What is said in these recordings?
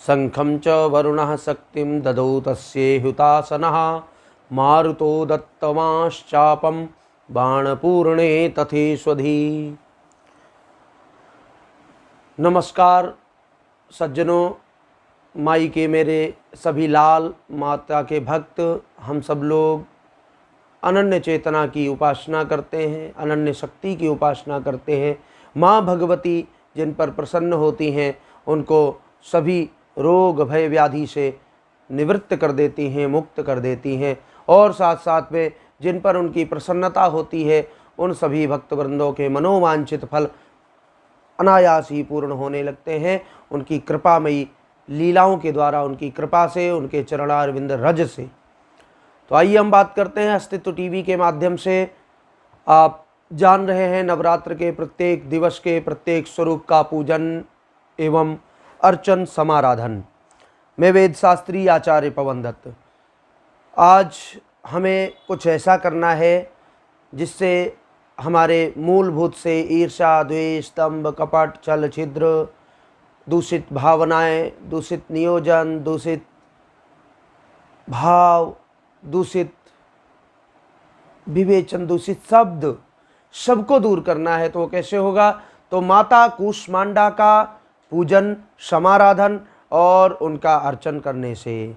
शंखं च वरुणः शक्तिं ददौ तस्यै हुतासनः मारुतो दत्तवांश्चापं बाणपूर्णे तथेष्वधि। नमस्कार सज्जनों, माई के मेरे सभी लाल, माता के भक्त, हम सब लोग अनन्य चेतना की उपासना करते हैं, अनन्य शक्ति की उपासना करते हैं। माँ भगवती जिन पर प्रसन्न होती हैं उनको सभी रोग भय व्याधि से निवृत्त कर देती हैं, मुक्त कर देती हैं। और साथ साथ में जिन पर उनकी प्रसन्नता होती है उन सभी भक्तवृंदों के मनोवांछित फल अनायास ही पूर्ण होने लगते हैं, उनकी कृपामयी लीलाओं के द्वारा, उनकी कृपा से, उनके चरणारविंद रज से। तो आइए हम बात करते हैं अस्तित्व टीवी के माध्यम से। आप जान रहे हैं नवरात्र के प्रत्येक दिवस के प्रत्येक स्वरूप का पूजन एवं अर्चन समाराधन। मैं वेद शास्त्री आचार्य पवन दत्त। आज हमें कुछ ऐसा करना है जिससे हमारे मूलभूत से ईर्ष्या, द्वेष, दंभ, कपट, छल, छिद्र, दूषित भावनाएं, दूषित नियोजन, दूषित भाव, दूषित विवेचन, दूषित शब्द, सबको दूर करना है। तो वो कैसे होगा? तो माता कूष्मांडा का पूजन, समाराधन और उनका अर्चन करने से।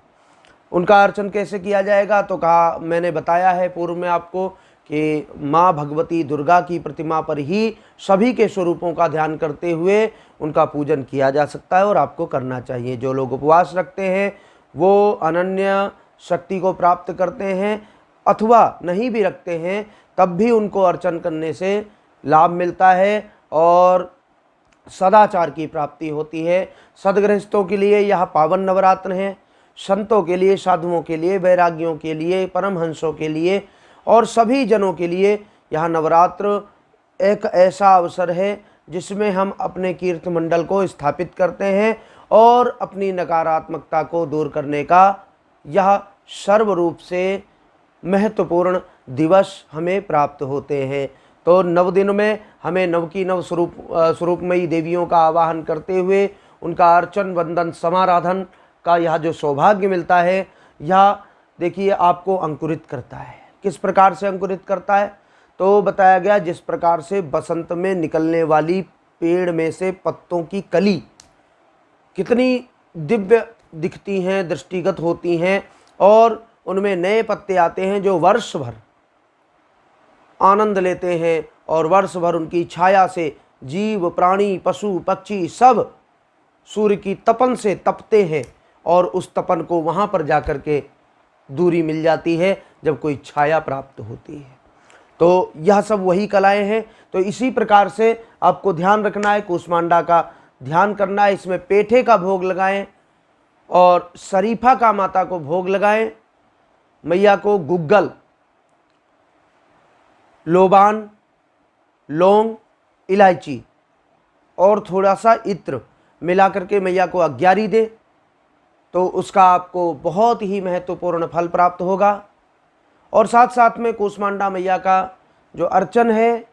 उनका अर्चन कैसे किया जाएगा? तो कहा, मैंने बताया है पूर्व में आपको कि माँ भगवती दुर्गा की प्रतिमा पर ही सभी के स्वरूपों का ध्यान करते हुए उनका पूजन किया जा सकता है और आपको करना चाहिए। जो लोग उपवास रखते हैं वो अनन्य शक्ति को प्राप्त करते हैं, अथवा नहीं भी रखते हैं तब भी उनको अर्चन करने से लाभ मिलता है और सदाचार की प्राप्ति होती है। सदगृहस्थों के लिए यह पावन नवरात्र है, संतों के लिए, साधुओं के लिए, वैरागियों के लिए, परमहंसों के लिए और सभी जनों के लिए यह नवरात्र एक ऐसा अवसर है जिसमें हम अपने कीर्ति मंडल को स्थापित करते हैं और अपनी नकारात्मकता को दूर करने का यह सर्वरूप से महत्वपूर्ण दिवस हमें प्राप्त होते हैं। तो नव दिन में हमें नव की नव स्वरूपमयी देवियों का आवाहन करते हुए उनका अर्चन, वंदन, समाराधन का यह जो सौभाग्य मिलता है, यह देखिए आपको अंकुरित करता है। किस प्रकार से अंकुरित करता है? तो बताया गया जिस प्रकार से बसंत में निकलने वाली पेड़ में से पत्तों की कली कितनी दिव्य दिखती हैं, दृष्टिगत होती हैं और उनमें नए पत्ते आते हैं जो वर्ष भर आनंद लेते हैं और वर्ष भर उनकी छाया से जीव, प्राणी, पशु, पक्षी सब सूर्य की तपन से तपते हैं और उस तपन को वहाँ पर जाकर के दूरी मिल जाती है जब कोई छाया प्राप्त होती है। तो यह सब वही कलाएं हैं। तो इसी प्रकार से आपको ध्यान रखना है, कूष्मांडा का ध्यान करना है। इसमें पेठे का भोग लगाएं और शरीफा का माता को भोग लगाएं। मैया को गुग्गल, लोबान, लौंग, इलायची और थोड़ा सा इत्र मिला करके मैया को अग्यारी दे तो उसका आपको बहुत ही महत्वपूर्ण फल प्राप्त होगा। और साथ साथ में कूष्मांडा मैया का जो अर्चन है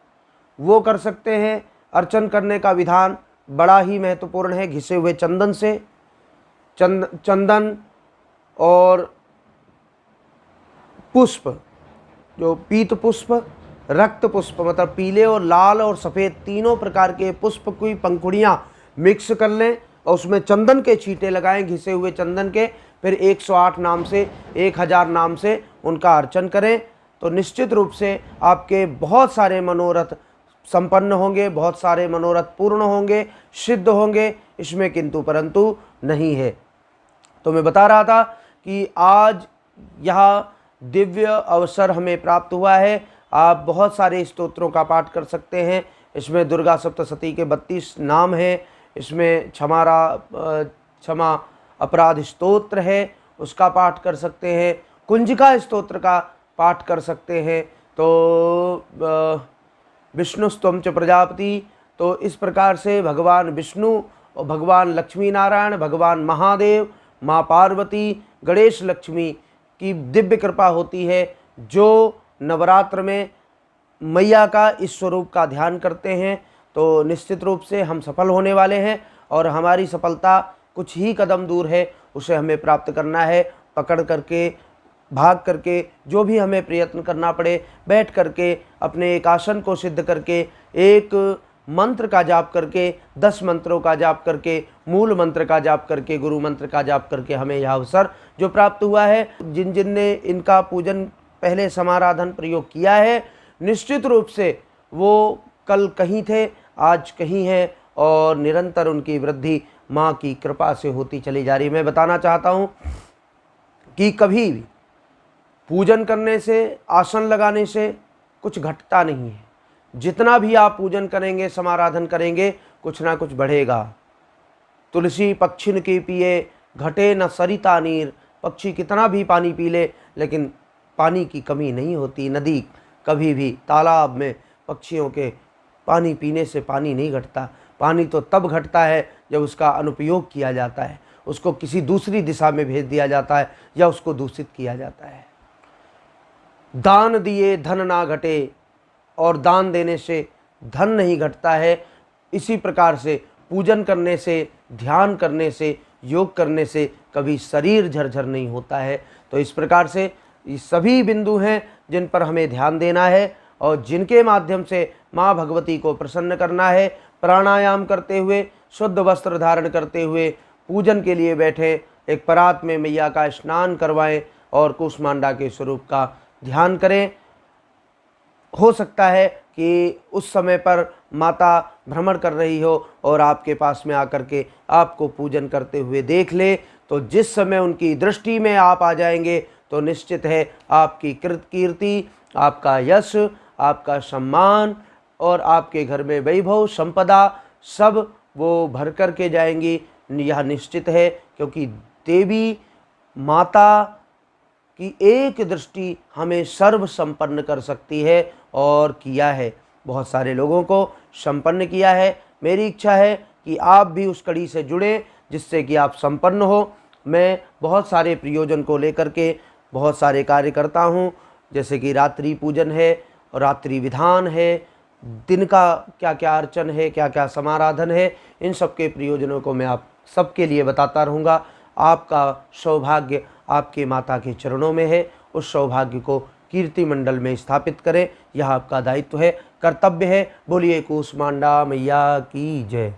वो कर सकते हैं। अर्चन करने का विधान बड़ा ही महत्वपूर्ण है। घिसे हुए चंदन से, चंदन और पुष्प, जो पीत पुष्प, रक्त पुष्प, मतलब पीले और लाल और सफ़ेद तीनों प्रकार के पुष्प की पंखुड़ियाँ मिक्स कर लें और उसमें चंदन के छींटे लगाएं, घिसे हुए चंदन के। फिर 108 नाम से, 1000 नाम से उनका अर्चन करें तो निश्चित रूप से आपके बहुत सारे मनोरथ संपन्न होंगे, बहुत सारे मनोरथ पूर्ण होंगे, सिद्ध होंगे। इसमें किंतु परंतु नहीं है। तो मैं बता रहा था कि आज यह दिव्य अवसर हमें प्राप्त हुआ है। आप बहुत सारे स्तोत्रों का पाठ कर सकते हैं। इसमें दुर्गा सप्तशती के 32 नाम हैं। इसमें क्षमा अपराध स्तोत्र है, उसका पाठ कर सकते हैं। कुंजिका स्तोत्र का पाठ कर सकते हैं। तो विष्णुस्त्वं च प्रजापति, तो इस प्रकार से भगवान विष्णु और भगवान लक्ष्मी नारायण, भगवान महादेव, माँ पार्वती, गणेश लक्ष्मी की दिव्य कृपा होती है जो नवरात्र में मैया का इस स्वरूप का ध्यान करते हैं। तो निश्चित रूप से हम सफल होने वाले हैं और हमारी सफलता कुछ ही कदम दूर है, उसे हमें प्राप्त करना है। पकड़ करके, भाग करके, जो भी हमें प्रयत्न करना पड़े, बैठ करके, अपने एक आसन को सिद्ध करके, एक मंत्र का जाप करके, 10 मंत्रों का जाप करके, मूल मंत्र का जाप करके, गुरु मंत्र का जाप करके हमें यह अवसर जो प्राप्त हुआ है, जिन जिन ने इनका पूजन पहले समाराधन प्रयोग किया है, निश्चित रूप से वो कल कहीं थे, आज कहीं हैं, और निरंतर उनकी वृद्धि माँ की कृपा से होती चली जा रही है। मैं बताना चाहता हूँ कि कभी भी पूजन करने से, आसन लगाने से कुछ घटता नहीं है। जितना भी आप पूजन करेंगे, समाराधन करेंगे, कुछ ना कुछ बढ़ेगा। तुलसी पक्षिन की पिए, घटे न सरिता नीर। पक्षी कितना भी पानी पी ले, लेकिन पानी की कमी नहीं होती। नदी कभी भी, तालाब में पक्षियों के पानी पीने से पानी नहीं घटता। पानी तो तब घटता है जब उसका अनुपयोग किया जाता है, उसको किसी दूसरी दिशा में भेज दिया जाता है, या उसको दूषित किया जाता है। दान दिए धन ना घटे, और दान देने से धन नहीं घटता है। इसी प्रकार से पूजन करने से, ध्यान करने से, योग करने से कभी शरीर झरझर नहीं होता है। तो इस प्रकार से ये सभी बिंदु हैं जिन पर हमें ध्यान देना है, और जिनके माध्यम से माँ भगवती को प्रसन्न करना है। प्राणायाम करते हुए, शुद्ध वस्त्र धारण करते हुए पूजन के लिए बैठे, एक परात में मैया का स्नान करवाएं और कूष्मांडा के स्वरूप का ध्यान करें। हो सकता है कि उस समय पर माता भ्रमण कर रही हो और आपके पास में आकर के आपको पूजन करते हुए देख ले, तो जिस समय उनकी दृष्टि में आप आ जाएंगे तो निश्चित है आपकी कीर्ति, आपका यश, आपका सम्मान और आपके घर में वैभव संपदा सब वो भर कर के जाएंगी। यह निश्चित है, क्योंकि देवी माता की एक दृष्टि हमें सर्व संपन्न कर सकती है, और किया है, बहुत सारे लोगों को संपन्न किया है। मेरी इच्छा है कि आप भी उस कड़ी से जुड़ें जिससे कि आप संपन्न हो। मैं बहुत सारे प्रयोजन को लेकर के बहुत सारे कार्य करता हूँ, जैसे कि रात्रि पूजन है, रात्रि विधान है, दिन का क्या क्या अर्चन है, क्या क्या समाराधन है, इन सब के प्रयोजनों को मैं आप सबके लिए बताता रहूँगा। आपका सौभाग्य आपके माता के चरणों में है, उस सौभाग्य को कीर्ति मंडल में स्थापित करें, यह आपका दायित्व है, कर्तव्य है। बोलिए कूष्मांडा मैया की जय।